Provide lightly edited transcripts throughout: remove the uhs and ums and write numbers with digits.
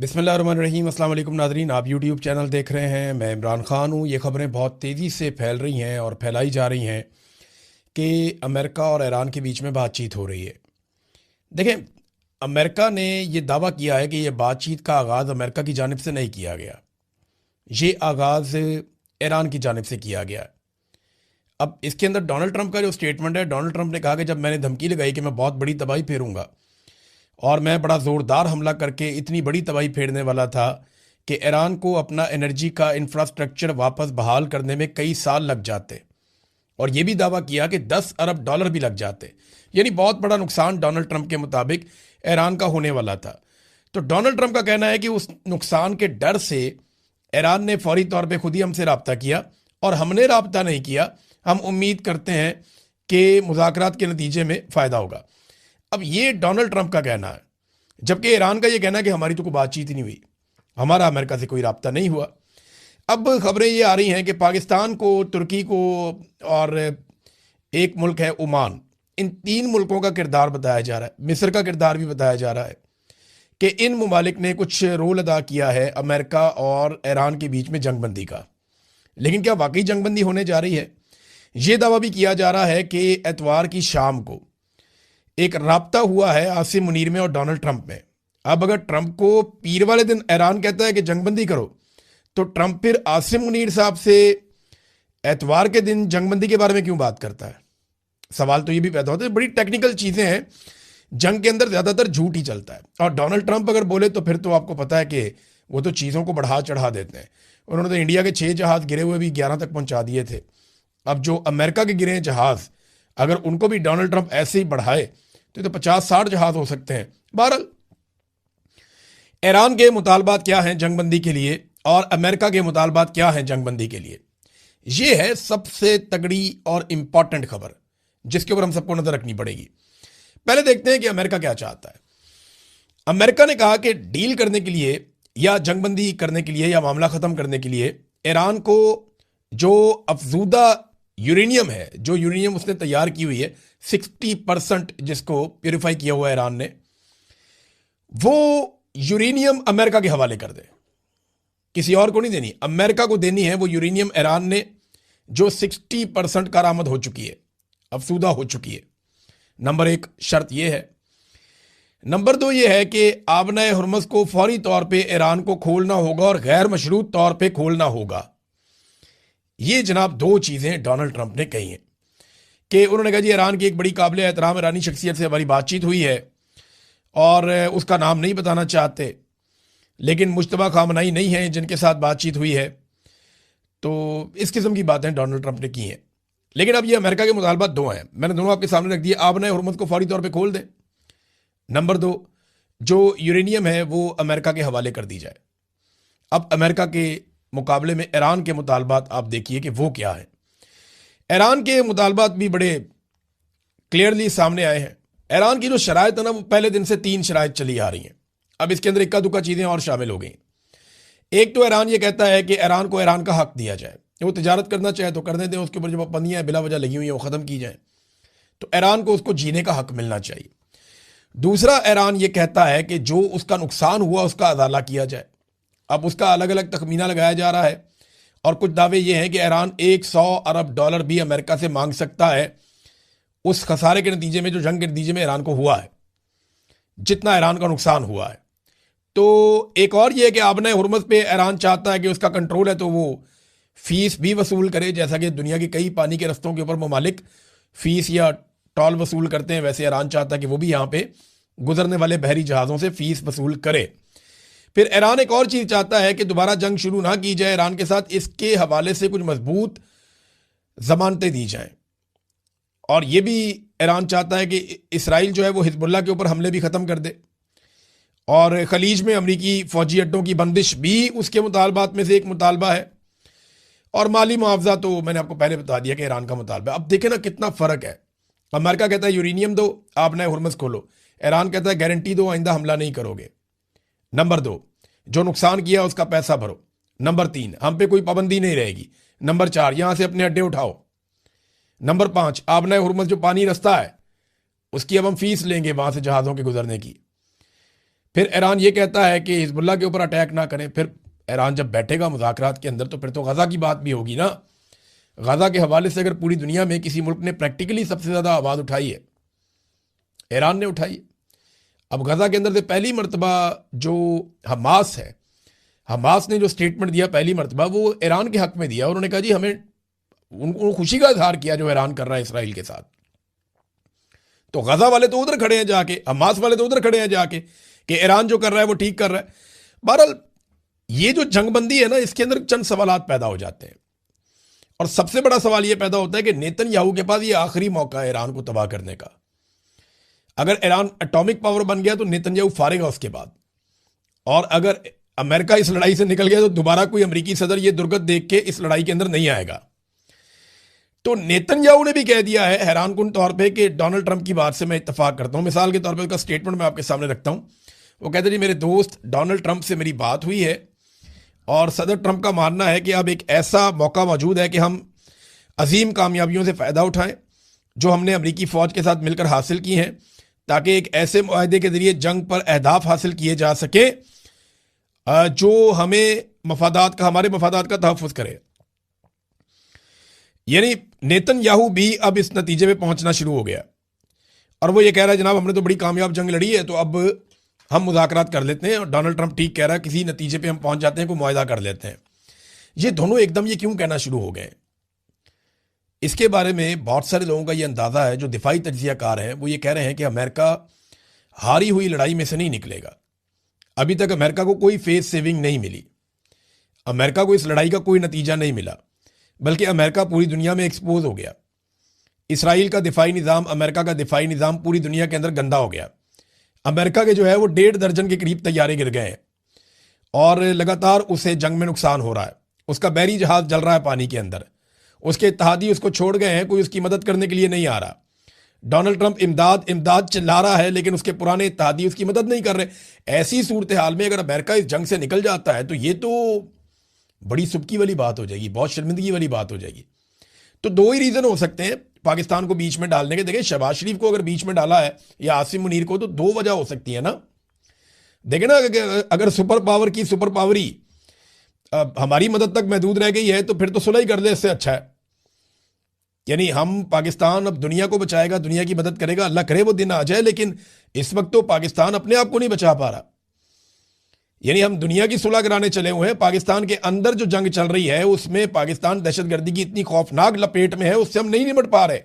बिस्मिल्लाहिर्रहमानिर्रहीम। अस्सलाम वालेकुम नाज़रीन, आप यूट्यूब चैनल देख रहे हैं। मैं इमरान ख़ान हूँ। ये ख़बरें बहुत तेज़ी से फैल रही हैं और फैलाई जा रही हैं कि अमेरिका और ईरान के बीच में बातचीत हो रही है। देखें, अमेरिका ने ये दावा किया है कि ये बातचीत का आगाज़ अमेरिका की जानिब से नहीं किया गया, ये आगाज़ ईरान की जानिब से किया गया। अब इसके अंदर डोनाल्ड ट्रंप का जो स्टेटमेंट है, डोनाल्ड ट्रंप ने कहा कि जब मैंने धमकी लगाई कि मैं बहुत बड़ी तबाही फेरूंगा और मैं बड़ा ज़ोरदार हमला करके इतनी बड़ी तबाही फेरने वाला था कि ईरान को अपना एनर्जी का इंफ्रास्ट्रक्चर वापस बहाल करने में कई साल लग जाते, और ये भी दावा किया कि 10 अरब डॉलर भी लग जाते। यानी बहुत बड़ा नुकसान डोनाल्ड ट्रंप के मुताबिक ईरान का होने वाला था। तो डोनाल्ड ट्रंप का कहना है कि उस नुकसान के डर से ईरान ने फौरी तौर पे खुद ही हमसे रब्ता किया, और हमने रब्ता नहीं किया। हम उम्मीद करते हैं कि मुज़ाकरात के नतीजे में फ़ायदा होगा। अब ये डोनाल्ड ट्रंप का कहना है, जबकि ईरान का ये कहना है कि हमारी तो कोई बातचीत ही नहीं हुई, हमारा अमेरिका से कोई रब्ता नहीं हुआ। अब खबरें ये आ रही हैं कि पाकिस्तान को, तुर्की को और एक मुल्क है ओमान, इन 3 मुल्कों का किरदार बताया जा रहा है, मिस्र का किरदार भी बताया जा रहा है कि इन ममालिक ने कुछ रोल अदा किया है अमेरिका और ईरान के बीच में जंगबंदी का। लेकिन क्या वाकई जंगबंदी होने जा रही है? ये दावा भी किया जा रहा है कि एतवार की शाम को एक राब्ता हुआ है आसिम मुनीर में और डोनाल्ड ट्रंप में। अब अगर ट्रंप को पीर वाले दिन ईरान कहता है कि जंगबंदी करो, तो ट्रंप फिर आसिम मुनीर साहब से एतवार के दिन जंगबंदी के बारे में क्यों बात करता है? सवाल तो ये भी पैदा होता है। बड़ी टेक्निकल चीज़ें हैं। जंग के अंदर ज़्यादातर झूठ ही चलता है, और डोनाल्ड ट्रंप अगर बोले तो फिर तो आपको पता है कि वो तो चीज़ों को बढ़ा चढ़ा देते हैं। उन्होंने तो इंडिया के 6 जहाज़ गिरे हुए भी 11 तक पहुंचा दिए थे। अब जो अमेरिका के गिरे हैं जहाज़, अगर उनको भी डोनाल्ड ट्रंप ऐसे ही बढ़ाए तो 50-60 जहाज हो सकते हैं। बहरहाल, ईरान के मुतालबात क्या हैं जंगबंदी के लिए और अमेरिका के मुतालबात क्या हैं जंगबंदी के लिए, यह है सबसे तगड़ी और इंपॉर्टेंट खबर जिसके ऊपर हम सबको नजर रखनी पड़ेगी। पहले देखते हैं कि अमेरिका क्या चाहता है। अमेरिका ने कहा कि डील करने के लिए या जंगबंदी करने के लिए या मामला खत्म करने के लिए ईरान को जो अफजूदा यूरेनियम है, जो यूरेनियम उसने तैयार की हुई है 60%, जिसको प्योरीफाई किया हुआ है ईरान ने, वो यूरेनियम अमेरिका के हवाले कर दे। किसी और को नहीं देनी, अमेरिका को देनी है वो यूरेनियम ईरान ने, जो 60% कारामद हो चुकी है, अफसूदा हो चुकी है। नंबर 1 शर्त यह है। नंबर 2 यह है कि आबना हुर्मुज़ को फौरी तौर पे ईरान को खोलना होगा और गैर मशरूत तौर पे खोलना होगा। ये जनाब 2 चीज़ें डोनाल्ड ट्रंप ने कही हैं कि उन्होंने कहा जी ईरान की एक बड़ी काबिल एहतराम ईरानी शख्सियत से हमारी बातचीत हुई है और उसका नाम नहीं बताना चाहते, लेकिन मुश्तबा खामनाई नहीं है जिनके साथ बातचीत हुई है। तो इस किस्म की बातें डोनाल्ड ट्रंप ने की हैं। लेकिन अब ये अमेरिका के मुतालबात 2 हैं, मैंने दोनों आपके सामने रख दिए। आबना हुर्मुज़ को फौरी तौर पर खोल दें। नंबर 2, जो यूरेनियम है वो अमेरिका के हवाले कर दी जाए। अब अमेरिका के मुकाबले में ईरान के मुतालबात आप देखिए कि वो क्या है। ईरान के मुतालबात भी बड़े क्लियरली सामने आए हैं। ईरान की जो शराइत है ना, वो पहले दिन से 3 शराइत चली आ रही हैं। अब इसके अंदर इक्का दुक्का चीज़ें और शामिल हो गई। एक तो ईरान ये कहता है कि ईरान को ईरान का हक दिया जाए, वो तिजारत करना चाहे तो करने दें, उसके ऊपर जो पाबंदियाँ बिला वजह लगी हुई हैं वो ख़त्म की जाए, तो ईरान को उसको जीने का हक मिलना चाहिए। दूसरा, ईरान ये कहता है कि जो उसका नुकसान हुआ उसका अदाला किया जाए। अब उसका अलग अलग तखमीना लगाया जा रहा है, और कुछ दावे ये हैं कि ईरान 100 अरब डॉलर भी अमेरिका से मांग सकता है उस खसारे के नतीजे में, जो जंग के नतीजे में ईरान को हुआ है, जितना ईरान का नुकसान हुआ है। तो एक और ये है कि आबना हुर्मुज़ पे ईरान चाहता है कि उसका कंट्रोल है तो वो फीस भी वसूल करे, जैसा कि दुनिया के कई पानी के रस्तों के ऊपर ममालिक फीस या टॉल वसूल करते हैं, वैसे ईरान चाहता है कि वो भी यहाँ पे गुजरने वाले बहरी जहाज़ों से फीस वसूल करे। फिर ईरान एक और चीज़ चाहता है कि दोबारा जंग शुरू ना की जाए ईरान के साथ, इसके हवाले से कुछ मजबूत जमानतें दी जाएं। और ये भी ईरान चाहता है कि इसराइल जो है वो हिजबुल्लाह के ऊपर हमले भी ख़त्म कर दे, और खलीज में अमरीकी फ़ौजी अड्डों की बंदिश भी उसके मुतालबात में से एक मुतालबा है। और माली मुआवजा तो मैंने आपको पहले बता दिया कि ईरान का मुतालबा। अब देखें ना कितना फ़र्क है। अमेरिका कहता है यूरेनियम दो, आपने हुर्मुज़ खोलो। ईरान कहता है गारंटी दो, आइंदा हमला नहीं करोगे। नंबर 2, जो नुकसान किया उसका पैसा भरो। नंबर 3, हम पे कोई पाबंदी नहीं रहेगी। नंबर 4, यहां से अपने अड्डे उठाओ। नंबर 5, आबना हुर्मुज़ जो पानी रास्ता है उसकी अब हम फीस लेंगे वहां से जहाज़ों के गुजरने की। फिर ईरान ये कहता है कि हिजबुल्लाह के ऊपर अटैक ना करें। फिर ईरान जब बैठेगा मुज़ाकरात के अंदर तो फिर तो गज़ा की बात भी होगी ना। गज़ा के हवाले से अगर पूरी दुनिया में किसी मुल्क ने प्रैक्टिकली सबसे ज़्यादा आवाज़ उठाई है, ईरान ने उठाई है। अब गज़ा के अंदर से पहली मरतबा जो हमास है, हमास ने जो स्टेटमेंट दिया पहली मरतबा, वो ईरान के हक में दिया। उन्होंने कहा जी हमें, उनको खुशी का इजहार किया जो ईरान कर रहा है इसराइल के साथ। तो गज़ा वाले तो उधर खड़े हैं जाके, हमास वाले तो उधर खड़े हैं जाके कि ईरान जो कर रहा है वो ठीक कर रहा है। बहरहाल ये जो जंगबंदी है ना, इसके अंदर चंद सवालात पैदा हो जाते हैं। और सबसे बड़ा सवाल ये पैदा होता है कि नेतन्याहू के पास ये आखिरी मौका है ईरान को तबाह करने का। अगर ईरान एटॉमिक पावर बन गया तो नेतन्याहू फारेगा उसके बाद। और अगर अमेरिका इस लड़ाई से निकल गया तो दोबारा कोई अमेरिकी सदर ये दुर्गत देख के इस लड़ाई के अंदर नहीं आएगा। तो नेतन्याहू ने भी कह दिया है हैरानकुन तौर पे कि डोनाल्ड ट्रंप की बात से मैं इत्तेफाक करता हूं। मिसाल के तौर पे उसका स्टेटमेंट मैं आपके सामने रखता हूं। वो कहते जी मेरे दोस्त डोनाल्ड ट्रंप से मेरी बात हुई है और सदर ट्रंप का मानना है कि अब एक ऐसा मौका मौजूद है कि हम अजीम कामयाबियों से फ़ायदा उठाएं जो हमने अमरीकी फ़ौज के साथ मिलकर हासिल की हैं, ताकि एक ऐसे मुआहदे के ज़रिए जंग पर अहदाफ हासिल किए जा सके जो हमें हमारे मफादात का तहफ़्फ़ुज़ करे। यानी नेतन्याहू भी अब इस नतीजे पे पहुंचना शुरू हो गया और वो ये कह रहा है जनाब हमने तो बड़ी कामयाब जंग लड़ी है, तो अब हम मुज़ाकरात कर लेते हैं। और डोनाल्ड ट्रंप ठीक कह रहा है, किसी नतीजे पे हम पहुंच जाते हैं, कोई मुआहदा कर लेते हैं। ये दोनों एकदम ये क्यों कहना शुरू हो गए, इसके बारे में बहुत सारे लोगों का ये अंदाज़ा है जो दिफाई तज्ज़ियाकार हैं। वो ये कह रहे हैं कि अमेरिका हारी हुई लड़ाई में से नहीं निकलेगा। अभी तक अमेरिका को कोई फेस सेविंग नहीं मिली, अमेरिका को इस लड़ाई का कोई नतीजा नहीं मिला, बल्कि अमेरिका पूरी दुनिया में एक्सपोज हो गया। इसराइल का दिफाई निज़ाम, अमेरिका का दिफाई निज़ाम पूरी दुनिया के अंदर गंदा हो गया। अमेरिका के जो है वो 1.5 दर्जन के करीब तैयारे गिर गए हैं और लगातार उसे जंग में नुकसान हो रहा है। उसका बैरी जहाज जल रहा है पानी के अंदर, उसके इत्तेहादी उसको छोड़ गए हैं, कोई उसकी मदद करने के लिए नहीं आ रहा। डोनाल्ड ट्रंप इमदाद इमदाद चिल्ला रहा है लेकिन उसके पुराने इत्तेहादी उसकी मदद नहीं कर रहे। ऐसी सूरत हाल में अगर अमेरिका इस जंग से निकल जाता है तो ये तो बड़ी सुबकी वाली बात हो जाएगी, बहुत शर्मिंदगी वाली बात हो जाएगी। तो दो ही रीज़न हो सकते हैं पाकिस्तान को बीच में डालने के। देखिए शहबाज शरीफ को अगर बीच में डाला है या आसिम मुनीर को, तो दो वजह हो सकती है ना। देखें ना, अगर सुपर पावर की सुपर पावरी हमारी मदद तक महदूद रह गई है तो फिर तो सुलह ही कर ले, इससे अच्छा है। यानी हम पाकिस्तान अब दुनिया को बचाएगा, दुनिया की मदद करेगा, अल्लाह करे वो दिन आ जाए, लेकिन इस वक्त तो पाकिस्तान अपने आप को नहीं बचा पा रहा। यानी हम दुनिया की सुलह कराने चले हुए हैं, पाकिस्तान के अंदर जो जंग चल रही है उसमें पाकिस्तान दहशतगर्दी की इतनी खौफनाक लपेट में है, उससे हम नहीं निपट पा रहे।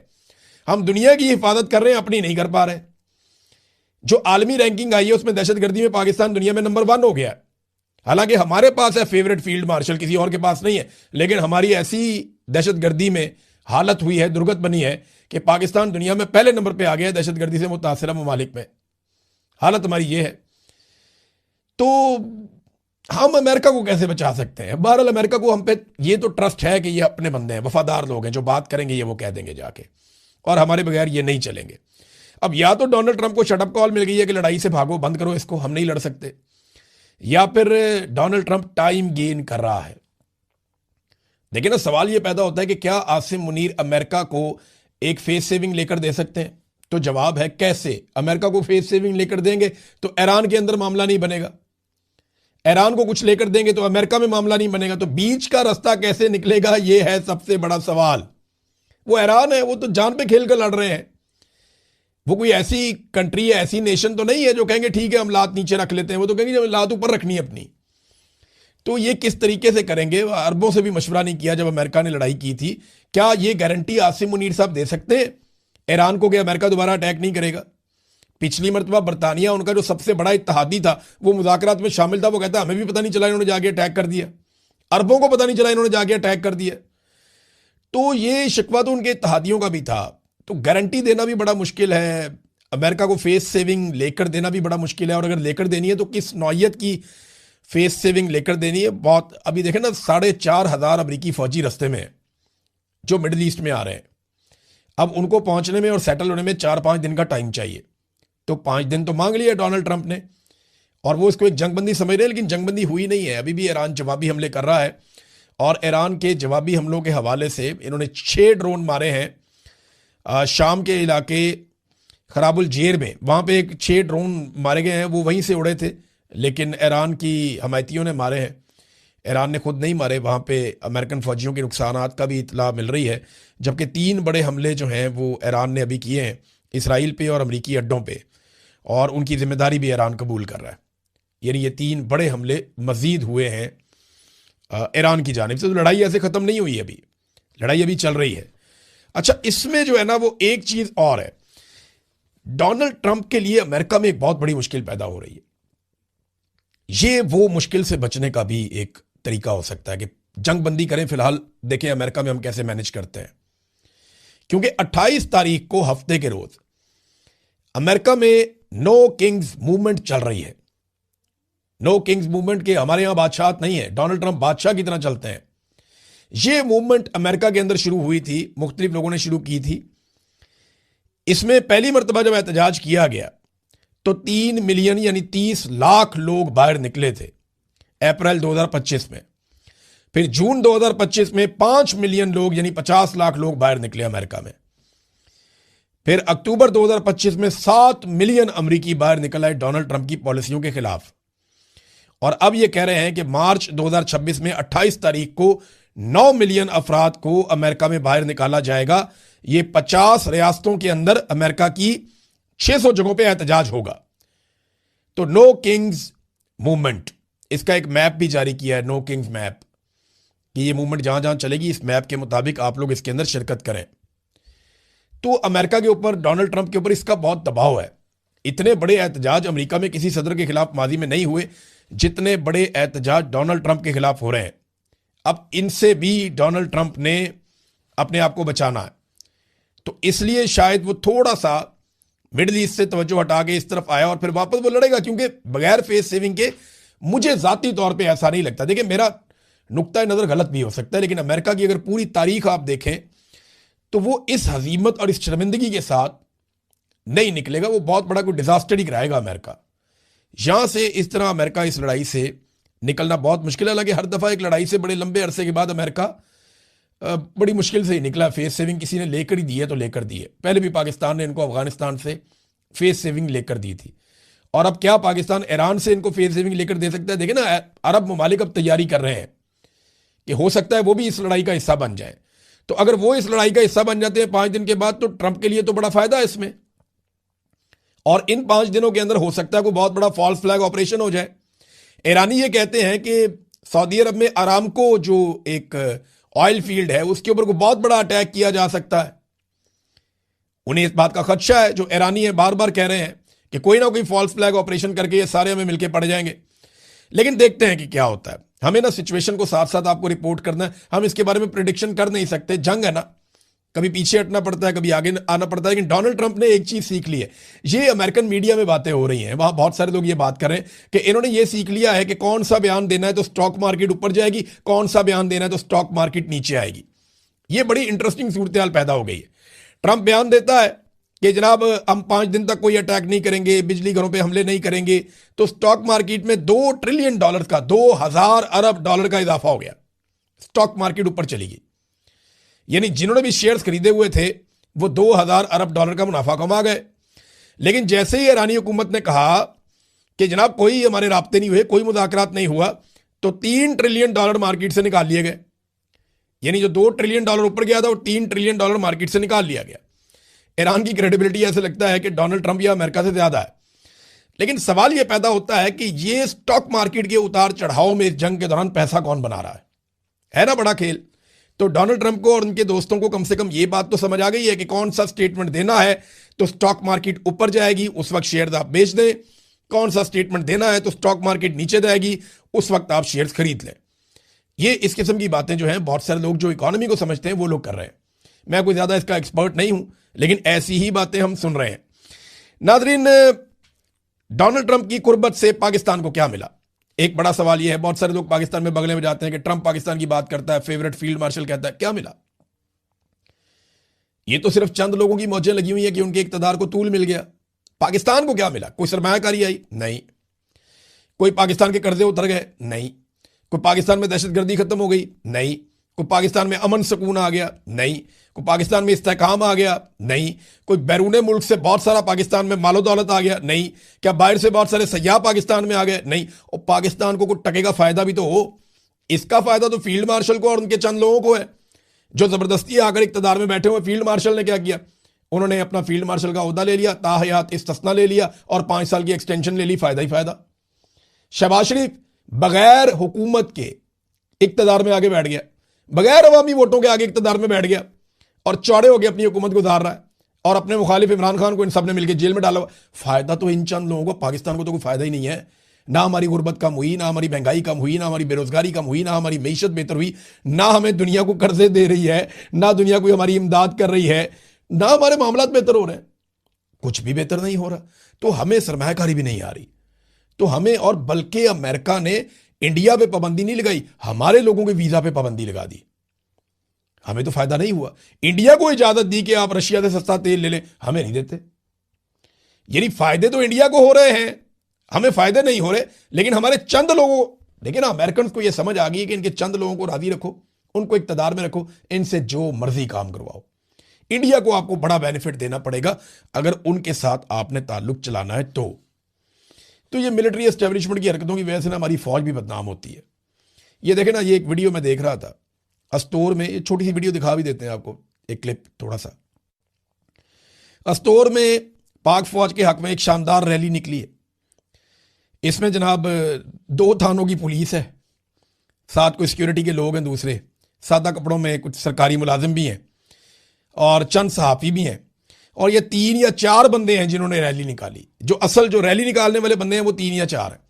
हम दुनिया की हिफाजत कर रहे हैं, अपनी नहीं कर पा रहे। जो आलमी रैंकिंग आई है उसमें दहशतगर्दी में पाकिस्तान दुनिया में नंबर 1 हो गया। हालांकि हमारे पास है फेवरेट फील्ड मार्शल, किसी और के पास नहीं है, लेकिन हमारी ऐसी दहशतगर्दी में हालत हुई है, दुर्गत बनी है कि पाकिस्तान दुनिया में पहले नंबर पर आ गया है दहशतगर्दी से मुतासरा ममालिक में। हालत हमारी ये है। तो हम अमेरिका को कैसे बचा सकते हैं? बहरहाल अमेरिका को हम पे ये तो ट्रस्ट है कि ये अपने बंदे हैं, वफादार लोग हैं, जो बात करेंगे ये वो कह देंगे जाके, और हमारे बगैर ये नहीं चलेंगे। अब या तो डोनाल्ड ट्रंप को शटअप कॉल मिल गई है कि लड़ाई से भागो, बंद करो इसको, हम नहीं लड़ सकते, या फिर डोनाल्ड ट्रंप टाइम गेन कर रहा है। देखिए ना, सवाल ये पैदा होता है कि क्या आसिम मुनीर अमेरिका को एक फेस सेविंग लेकर दे सकते हैं? तो जवाब है कैसे। अमेरिका को फेस सेविंग लेकर देंगे तो ईरान के अंदर मामला नहीं बनेगा, ईरान को कुछ लेकर देंगे तो अमेरिका में मामला नहीं बनेगा। तो बीच का रास्ता कैसे निकलेगा, यह है सबसे बड़ा सवाल। वो ईरान है, वो तो जान पे खेल कर लड़ रहे हैं। वो कोई ऐसी कंट्री है, ऐसी नेशन तो नहीं है जो कहेंगे ठीक है हम लात नीचे रख लेते हैं। वो तो कहेंगे लात ऊपर रखनी है अपनी। तो ये किस तरीके से करेंगे? अरबों से भी मशवरा नहीं किया जब अमेरिका ने लड़ाई की थी। क्या ये गारंटी आसिम मुनीर साहब दे सकते हैं ईरान को कि अमेरिका दोबारा अटैक नहीं करेगा? पिछली मरतबा बरतानिया, उनका जो सबसे बड़ा इत्तेहादी था, वो मुज़ाकरात में शामिल था, वो कहता हमें भी पता नहीं चला इन्होंने जाके अटैक कर दिया, अरबों को पता नहीं चला इन्होंने जाके अटैक कर दिया। तो ये शिकवा तो उनके इत्तेहादियों का भी था। तो गारंटी देना भी बड़ा मुश्किल है, अमेरिका को फेस सेविंग लेकर देना भी बड़ा मुश्किल है। और अगर लेकर देनी है तो किस नौयत की फेस सेविंग लेकर देनी है? बहुत अभी देखें ना, 4,500 अमरीकी फौजी रस्ते में जो मिडिल ईस्ट में आ रहे हैं। अब उनको पहुंचने में और सेटल होने में 4-5 दिन का टाइम चाहिए। तो 5 दिन तो मांग लिया डोनाल्ड ट्रंप ने, और वो इसको एक जंगबंदी समझ रहे हैं, लेकिन जंगबंदी हुई नहीं है। अभी भी ईरान जवाबी हमले कर रहा है, और ईरान के जवाबी हमलों के हवाले से इन्होंने 6 ड्रोन मारे हैं शाम के इलाके खराबुल जेर में, वहां पे एक 6 ड्रोन मारे गए हैं, वो वहीं से उड़े थे, लेकिन ईरान की हमायतियों ने मारे हैं। ईरान ने खुद नहीं मारे, वहाँ पे अमेरिकन फौजियों के नुकसानात का भी इतला मिल रही है। जबकि 3 बड़े हमले जो हैं वो ईरान ने अभी किए हैं, इसराइल पे और अमरीकी अड्डों पे, और उनकी जिम्मेदारी भी ईरान कबूल कर रहा है। यानी ये 3 बड़े हमले मजीद हुए हैं ईरान की जानिब से। तो लड़ाई ऐसे ख़त्म नहीं हुई, अभी लड़ाई अभी चल रही है। अच्छा, इसमें जो है ना वो एक चीज़ और है, डोनाल्ड ट्रंप के लिए अमेरिका में एक बहुत बड़ी मुश्किल पैदा हो रही है। ये वो मुश्किल से बचने का भी एक तरीका हो सकता है कि जंग बंदी करें। फिलहाल देखें अमेरिका में हम कैसे मैनेज करते हैं, क्योंकि 28 तारीख को हफ्ते के रोज अमेरिका में नो किंग्स मूवमेंट चल रही है। नो किंग्स मूवमेंट के हमारे यहां बादशाह नहीं है, डोनाल्ड ट्रंप बादशाह की तरह चलते हैं। यह मूवमेंट अमेरिका के अंदर शुरू हुई थी, मुख्तलिफ लोगों ने शुरू की थी। इसमें पहली मरतबा जब एहतजाज किया गया तो 3 मिलियन यानी 30 लाख लोग बाहर निकले थे अप्रैल 2025 में। फिर जून 2025 में 5 मिलियन लोग यानी 50 लाख लोग बाहर निकले अमेरिका में। फिर अक्टूबर 2025 में 7 मिलियन अमरीकी बाहर निकल आए डोनाल्ड ट्रंप की पॉलिसियों के खिलाफ। और अब यह कह रहे हैं कि मार्च 2026 में 28 तारीख को 9 मिलियन अफराद को अमेरिका में बाहर निकाला जाएगा। ये 50 रियासतों के अंदर अमेरिका की 600 जगहों पे एहतजाज होगा। तो नो किंग्स मूवमेंट, इसका एक मैप भी जारी किया है, नो किंग्स मैप, कि ये मूवमेंट जहां जहां चलेगी इस मैप के मुताबिक आप लोग इसके अंदर शिरकत करें। तो अमेरिका के ऊपर, डोनाल्ड ट्रंप के ऊपर इसका बहुत दबाव है। इतने बड़े एहतजाज अमेरिका में किसी सदर के खिलाफ माजी में नहीं हुए जितने बड़े एहतजाज डोनाल्ड ट्रंप के खिलाफ हो रहे हैं। अब इनसे भी डोनाल्ड ट्रंप ने अपने आप को बचाना है, तो इसलिए शायद वो थोड़ा सा मिडिल ईस्ट से तवज्जो हटा के इस तरफ आया और फिर वापस वो लड़ेगा, क्योंकि बगैर फेस सेविंग के मुझे जाती तौर पे ऐसा नहीं लगता। देखिए, मेरा नुक्ता नज़र गलत भी हो सकता है, लेकिन अमेरिका की अगर पूरी तारीख आप देखें तो वो इस हजीमत और इस शर्मिंदगी के साथ नहीं निकलेगा। वो बहुत बड़ा कोई डिजास्टर ही कराएगा अमेरिका। यहां से इस तरह अमेरिका इस लड़ाई से निकलना बहुत मुश्किल है। हालांकि हर दफा एक लड़ाई से बड़े लंबे अरसे के बाद अमेरिका बड़ी मुश्किल से ही निकला। फेस सेविंग किसी ने लेकर ही दी है तो लेकर दी है। पहले भी पाकिस्तान ने इनको अफगानिस्तान से फेस सेविंग लेकर दी थी, और अब क्या पाकिस्तान ईरान से इनको फेस सेविंग लेकर दे सकता है? देखिए ना, अरब ममालिक अब तैयारी कर रहे हैं कि हो सकता है वो भी इस लड़ाई का हिस्सा बन जाए। तो अगर वो इस लड़ाई का हिस्सा बन जाते हैं 5 दिन के बाद, तो ट्रंप के लिए तो बड़ा फायदा है इसमें। और इन 5 दिनों के अंदर हो सकता है कोई बहुत बड़ा फॉल्स फ्लैग ऑपरेशन हो जाए। ईरानी ये कहते हैं कि सऊदी अरब में आरामको जो एक ऑयल फील्ड है उसके ऊपर कोई बहुत बड़ा अटैक किया जा सकता है। उन्हें इस बात का खदशा है, जो ईरानी है बार बार कह रहे हैं कि कोई ना कोई फॉल्स फ्लैग ऑपरेशन करके ये सारे हमें मिलके पड़ जाएंगे। लेकिन देखते हैं कि क्या होता है। हमें ना सिचुएशन को साथ साथ आपको रिपोर्ट करना है। हम इसके बारे में प्रिडिक्शन कर नहीं सकते, जंग है ना, कभी पीछे हटना पड़ता है, कभी आगे आना पड़ता है। लेकिन डोनाल्ड ट्रंप ने एक चीज सीख ली है। ये अमेरिकन मीडिया में बातें हो रही हैं, वहां बहुत सारे लोग ये बात कर रहे हैं कि इन्होंने ये सीख लिया है कि कौन सा बयान देना है तो स्टॉक मार्केट ऊपर जाएगी, कौन सा बयान देना है तो स्टॉक मार्केट नीचे आएगी। ये बड़ी इंटरेस्टिंग सूरत हाल पैदा हो गई है। ट्रंप बयान देता है कि जनाब हम 5 दिन तक कोई अटैक नहीं करेंगे, बिजली घरों पे हमले नहीं करेंगे, तो स्टॉक मार्केट में $2 ट्रिलियन का, 2000 अरब डॉलर का इजाफा हो गया। स्टॉक मार्केट ऊपर चली गई। यानी जिन्होंने भी शेयर्स खरीदे हुए थे वो 2000 अरब डॉलर का मुनाफा कमा गए। लेकिन जैसे ही ईरानी हुकूमत ने कहा कि जनाब कोई हमारे राब्ते नहीं हुए, कोई मुज़ाकरात नहीं हुआ, तो $3 ट्रिलियन मार्केट से निकाल लिए गए। यानी जो $2 ट्रिलियन ऊपर गया था वो $3 ट्रिलियन मार्केट से निकाल लिया गया। ईरान की क्रेडिबिलिटी ऐसे लगता है कि डोनाल्ड ट्रंप या अमेरिका से ज्यादा है। लेकिन सवाल यह पैदा होता है कि ये स्टॉक मार्केट के उतार चढ़ाव में इस जंग के दौरान पैसा कौन बना रहा है ना बड़ा खेल। तो डोनाल्ड ट्रंप को और उनके दोस्तों को कम से कम ये बात तो समझ आ गई है कि कौन सा स्टेटमेंट देना है तो स्टॉक मार्केट ऊपर जाएगी, उस वक्त शेयर आप बेच दें। कौन सा स्टेटमेंट देना है तो स्टॉक मार्केट नीचे जाएगी, उस वक्त आप शेयर्स खरीद लें। ये इस किस्म की बातें जो हैं बहुत सारे लोग जो इकोनॉमी को समझते हैं वो लोग कर रहे हैं। मैं कोई ज्यादा इसका एक्सपर्ट नहीं हूं, लेकिन ऐसी ही बातें हम सुन रहे हैं। नाज़रीन, डोनाल्ड ट्रंप की कुर्बत से पाकिस्तान को क्या मिला? एक बड़ा सवाल यह है। बहुत सारे लोग पाकिस्तान में बगले में जाते हैं कि ट्रंप पाकिस्तान की बात करता है, फेवरेट फील्ड मार्शल कहता है। क्या मिला? ये तो सिर्फ चंद लोगों की मौजें लगी हुई है कि उनके इक्तदार को तूल मिल गया। पाकिस्तान को क्या मिला? कोई सरमायाकारी आई? नहीं। कोई पाकिस्तान के कर्जे उतर गए? नहीं। कोई पाकिस्तान में दहशतगर्दी खत्म हो गई? नहीं। कोई पाकिस्तान में अमन सुकून आ गया? नहीं। कोई पाकिस्तान में इस्तेहकाम आ गया? नहीं। कोई बैरून मुल्क से बहुत सारा पाकिस्तान में मालो दौलत आ गया? नहीं। क्या बाहर से बहुत सारे सयाह पाकिस्तान में आ गए? नहीं। और पाकिस्तान को कुछ टके का फायदा भी तो हो। इसका फायदा तो फील्ड मार्शल को और उनके चंद लोगों को है जो जबरदस्ती आकर इक्तदार में बैठे हुए। फील्ड मार्शल ने क्या किया? उन्होंने अपना फील्ड मार्शल का ओहदा ले लिया, ताहयात इस्तिस्ना ले लिया और 5 साल की एक्सटेंशन ले ली। फायदा ही फायदा। शहबाज शरीफ बगैर हुकूमत के इक्तदार में आगे बैठ गया, बगैर अवामी वोटों के आगे इक्तदार में बैठ गया और चौड़े होकर अपनी हुकूमत गुजार रहा है और अपने मुखालिफ इमरान खान को इन सब ने मिलकर जेल में डाला। फायदा तो इन चंद लोगों को, पाकिस्तान को तो कोई फायदा ही नहीं है। ना हमारी गुर्बत कम हुई, ना हमारी महंगाई कम हुई, ना हमारी बेरोजगारी कम हुई, ना हमारी मईशत बेहतर हुई, ना हमें दुनिया को कर्जे दे रही है, ना दुनिया कोई हमारी इमदाद कर रही है, ना हमारे मामलात बेहतर हो रहे हैं। कुछ भी बेहतर नहीं हो रहा। तो हमें सरमायाकारी भी नहीं आ रही। तो हमें, और बल्कि अमेरिका ने इंडिया पे पाबंदी नहीं लगाई, हमारे लोगों के वीजा पे पाबंदी लगा दी। हमें तो फायदा नहीं हुआ। इंडिया को इजाजत दी कि आप रशिया से सस्ता तेल ले लें, हमें नहीं देते। यानी फायदे तो इंडिया को हो रहे हैं, हमें फायदे नहीं हो रहे। लेकिन हमारे चंद लोगों, देखिए ना, अमेरिकन को यह समझ आ गई है कि इनके चंद लोगों को राजी रखो, उनको इक्तदार में रखो, इनसे जो मर्जी काम करवाओ। इंडिया को आपको बड़ा बेनिफिट देना पड़ेगा अगर उनके साथ आपने ताल्लुक चलाना है। तो ये मिलिट्री एस्टेब्लिशमेंट की हरकतों की वजह से ना हमारी फौज भी बदनाम होती है। ये देखे ना, ये एक वीडियो में देख रहा था अस्तोर में, ये छोटी सी वीडियो दिखा भी देते हैं आपको, एक क्लिप थोड़ा सा। अस्तोर में पाक फौज के हक में एक शानदार रैली निकली है। इसमें जनाब 2 थानों की पुलिस है, साथ कोई सिक्योरिटी के लोग हैं, दूसरे सादा कपड़ों में कुछ सरकारी मुलाजिम भी हैं और चंद सहाफ़ी भी हैं। और ये 3 या 4 बंदे हैं जिन्होंने रैली निकाली। जो असल जो रैली निकालने वाले बंदे हैं वो 3 या 4 हैं।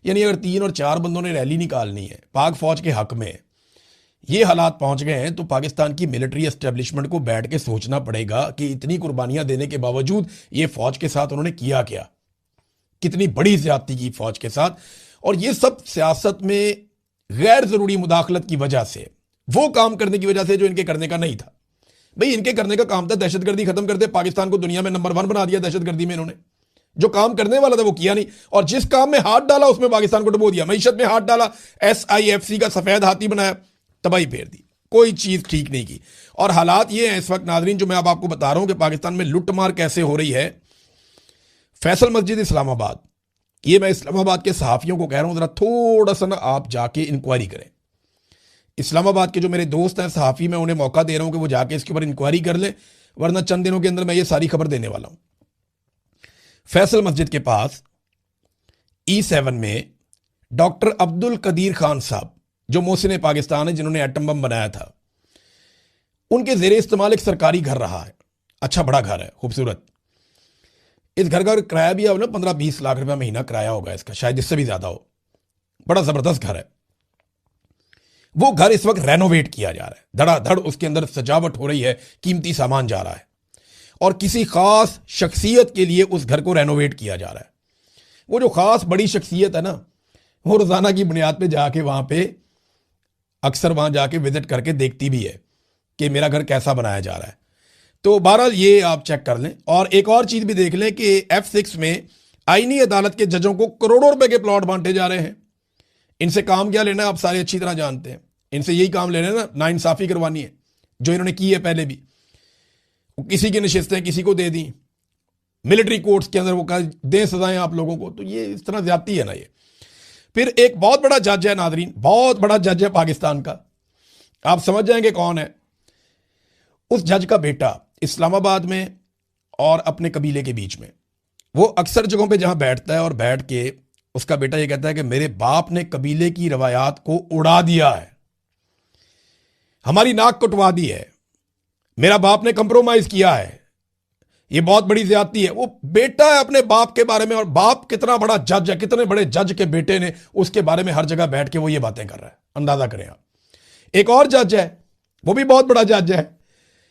यानी अगर 3 और 4 बंदों ने रैली निकालनी है पाक फौज के हक में, ये हालात पहुंच गए हैं, तो पाकिस्तान की मिलिट्री एस्टेब्लिशमेंट को बैठ के सोचना पड़ेगा कि इतनी कुर्बानियां देने के बावजूद ये फौज के साथ उन्होंने किया क्या, कितनी बड़ी ज्यादती की फौज के साथ। और ये सब सियासत में गैर जरूरी मुदाखलत की वजह से, वो काम करने की वजह से जो इनके करने का नहीं था। भाई इनके करने का काम था दहशतगर्दी खत्म कर दे, पाकिस्तान को दुनिया में नंबर 1 बना दिया दहशतगर्दी में। इन्होंने जो काम करने वाला था वो किया नहीं, और जिस काम में हाथ डाला उसमें पाकिस्तान को डुबो दिया। मईशत में हाथ डाला, SIFC का सफेद हाथी बनाया, तबाही फेर दी, कोई चीज ठीक नहीं की। और हालात ये हैं इस वक्त नाजरीन, जो मैं अब आपको बता रहा हूं कि पाकिस्तान में लुटमार कैसे हो रही है। फैसल मस्जिद इस्लामाबाद, ये मैं इस्लामाबाद के सहाफियों को कह रहा हूं, जरा थोड़ा सा ना आप जाके इंक्वायरी करें। इस्लामाबाद के जो मेरे दोस्त हैं सहाफ़ी, मैं उन्हें मौका दे रहा हूं कि वो जाके इसके ऊपर इंक्वायरी कर लें, वरना चंद दिनों के अंदर मैं ये सारी खबर देने वाला हूं। फैसल मस्जिद के पास E7 में डॉक्टर अब्दुल कदीर खान साहब, जो मोहसिन पाकिस्तान है, जिन्होंने एटम बम बनाया था, उनके जेर इस्तेमाल एक सरकारी घर रहा है। अच्छा बड़ा घर है, खूबसूरत। इस घर का किराया भी अब ना 15-20 लाख रुपया महीना किराया होगा इसका, शायद इससे भी ज्यादा हो। बड़ा जबरदस्त घर है। वो घर इस वक्त रेनोवेट किया जा रहा है, धड़ाधड़ उसके अंदर सजावट हो रही है, कीमती सामान जा रहा है, और किसी खास शख्सियत के लिए उस घर को रेनोवेट किया जा रहा है। वो जो खास बड़ी शख्सियत है ना, वो रोजाना की बुनियाद पे जाके वहां पे अक्सर वहां जाके विजिट करके देखती भी है कि मेरा घर कैसा बनाया जा रहा है। तो बहरहाल ये आप चेक कर लें। और एक और चीज भी देख लें कि F6 में आईनी अदालत के जजों को करोड़ों रुपए के प्लॉट बांटे जा रहे हैं। इनसे काम क्या लेना है आप सारे अच्छी तरह जानते हैं। इनसे यही काम लेना है ना, नाइंसाफी करवानी है, जो इन्होंने की है पहले भी। किसी की नशिस्तें किसी को दे दी, मिलिट्री कोर्ट्स के अंदर वो दें सजाएं आप लोगों को, तो ये इस तरह ज्यादती है ना ये। फिर एक बहुत बड़ा जज है नादरीन, बहुत बड़ा जज है पाकिस्तान का, आप समझ जाएंगे कौन है। उस जज का बेटा इस्लामाबाद में और अपने कबीले के बीच में, वो अक्सर जगहों पे जहां बैठता है और बैठ के उसका बेटा ये कहता है कि मेरे बाप ने कबीले की रवायात को उड़ा दिया है, हमारी नाक कटवा दी है, मेरा बाप ने कंप्रोमाइज किया है, ये बहुत बड़ी ज्यादती है। वो बेटा है अपने बाप के बारे में, और बाप कितना बड़ा जज है, कितने बड़े जज के बेटे ने उसके बारे में हर जगह बैठ के वो ये बातें कर रहा है, अंदाजा करें आप। एक और जज है, वो भी बहुत बड़ा जज है,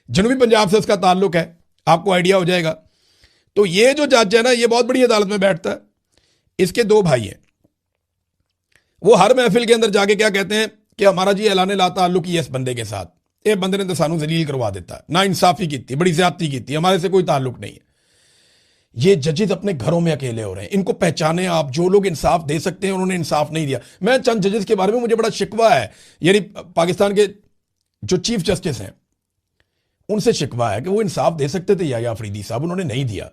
जनूबी पंजाब से उसका ताल्लुक है, आपको आइडिया हो जाएगा। तो ये जो जज है ना, ये बहुत बड़ी अदालत में बैठता है। इसके 2 भाई हैं, वो हर महफिल के अंदर जाके क्या कहते हैं कि हमारा जी ऐलान ला ताल्लुक ही है इस बंदे के साथ, ये बंदे ने तो सानू जलील करवा देता है, ना इंसाफी की थी, बड़ी ज्यादती की थी, हमारे से कोई ताल्लुक नहीं है। ये जजेस अपने घरों में अकेले हो रहे हैं, इनको पहचाने आप। जो लोग इंसाफ दे सकते हैं उन्होंने इंसाफ नहीं दिया। मैं चंद जजेस के बारे में मुझे बड़ा शिकवा है, यानी पाकिस्तान के जो चीफ जस्टिस हैं उनसे शिकवा है कि वो इंसाफ दे सकते थे या अफरीदी साहब, उन्होंने नहीं दिया।